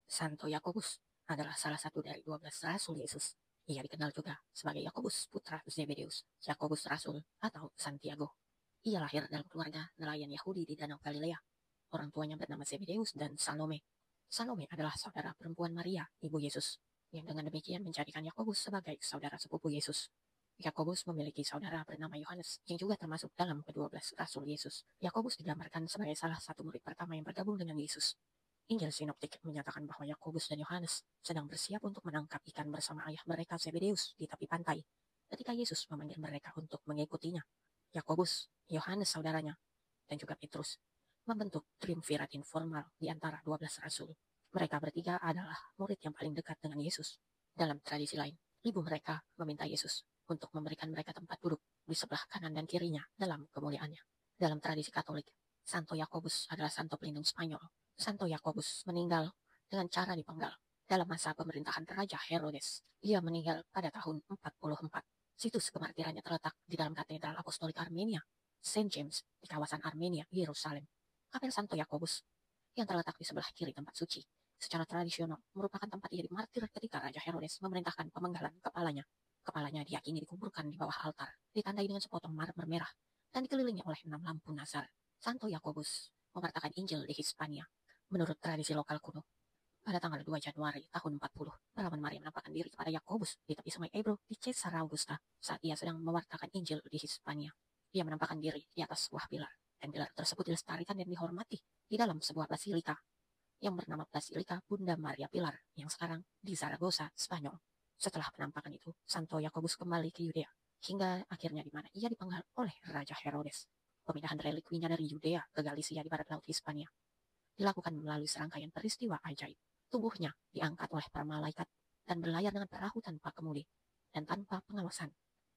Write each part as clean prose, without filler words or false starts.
Santo Yakobus adalah salah satu dari 12 rasul Yesus. Ia dikenal juga sebagai Yakobus putra Zebedeus, Yakobus Rasul atau Santiago. Ia lahir dalam keluarga nelayan Yahudi di Danau Galilea. Orang tuanya bernama Zebedeus dan Salome. Salome adalah saudara perempuan Maria, ibu Yesus, yang dengan demikian menjadikan Yakobus sebagai saudara sepupu Yesus. Yakobus memiliki saudara bernama Yohanes, yang juga termasuk dalam ke-12 rasul Yesus. Yakobus digambarkan sebagai salah satu murid pertama yang bergabung dengan Yesus. Injil Sinoptik menyatakan bahwa Yakobus dan Yohanes sedang bersiap untuk menangkap ikan bersama ayah mereka Zebedeus di tepi pantai ketika Yesus memanggil mereka untuk mengikutinya. Yakobus, Yohanes saudaranya, dan juga Petrus membentuk triumvirat informal di antara 12 rasul. Mereka bertiga adalah murid yang paling dekat dengan Yesus. Dalam tradisi lain, ibu mereka meminta Yesus untuk memberikan mereka tempat duduk di sebelah kanan dan kirinya dalam kemuliaannya. Dalam tradisi Katolik, Santo Yakobus adalah santo pelindung Spanyol. Santo Yakobus meninggal dengan cara dipenggal dalam masa pemerintahan Raja Herodes. Ia meninggal pada tahun 44. Situs kemartirannya terletak di dalam Katedral Apostolik Armenia, Saint James, di kawasan Armenia, Yerusalem. Kapel Santo Yakobus yang terletak di sebelah kiri tempat suci secara tradisional merupakan tempat ia dimartir ketika Raja Herodes memerintahkan pemenggalan kepalanya. Kepalanya diyakini dikuburkan di bawah altar, ditandai dengan sepotong marmer merah, dan dikelilingi oleh 6 lampu nazar. Santo Yakobus mewartakan Injil di Hispania. Menurut tradisi lokal kuno, pada tanggal 2 Januari tahun 40, pahlawan Maria menampakkan diri kepada Yakobus di tepi sungai Ebro di Caesar Augusta saat ia sedang mewartakan Injil di Hispania. Ia menampakkan diri di atas sebuah pilar, dan pilar tersebut dilestarikan dan dihormati di dalam sebuah basilika yang bernama Basilika Bunda Maria Pilar yang sekarang di Zaragoza, Spanyol. Setelah penampakan itu, Santo Yakobus kembali ke Yudea hingga akhirnya di mana ia dipenggal oleh Raja Herodes. Pemindahan relikwinya dari Yudea ke Galisia di barat laut Hispania dilakukan melalui serangkaian peristiwa ajaib. Tubuhnya diangkat oleh para malaikat dan berlayar dengan perahu tanpa kemudi dan tanpa pengawasan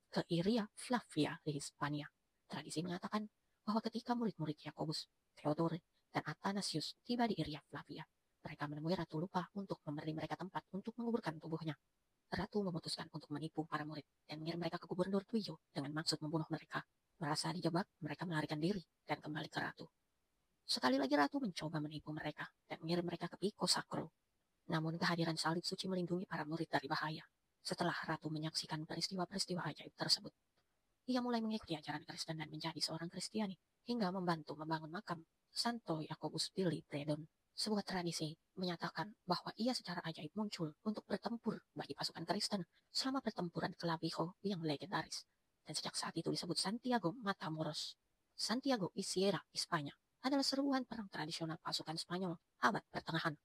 ke Iria Flavia di Hispania. Tradisi mengatakan bahwa ketika murid-murid Yakobus, Theodore, dan Athanasius tiba di Iria Flavia, mereka menemui Ratu Lupa untuk memberi mereka tempat untuk menguburkan tubuhnya. Ratu memutuskan untuk menipu para murid dan mengirim mereka ke gubernur Tuyo dengan maksud membunuh mereka. Merasa dijebak, mereka melarikan diri dan kembali ke Ratu. Sekali lagi Ratu mencoba menipu mereka dan mengirim mereka ke Pico Sacro. Namun kehadiran salib suci melindungi para murid dari bahaya. Setelah Ratu menyaksikan peristiwa-peristiwa ajaib tersebut, ia mulai mengikuti ajaran Kristen dan menjadi seorang Kristiani hingga membantu membangun makam Santo Yakobus di Libredon. Sebuah tradisi menyatakan bahwa ia secara ajaib muncul untuk bertempur bagi pasukan Kristen selama pertempuran Clavijo yang legendaris. Dan sejak saat itu disebut Santiago Matamoros. Santiago y Sierra, Spanyol, adalah seruan perang tradisional pasukan Spanyol abad pertengahan.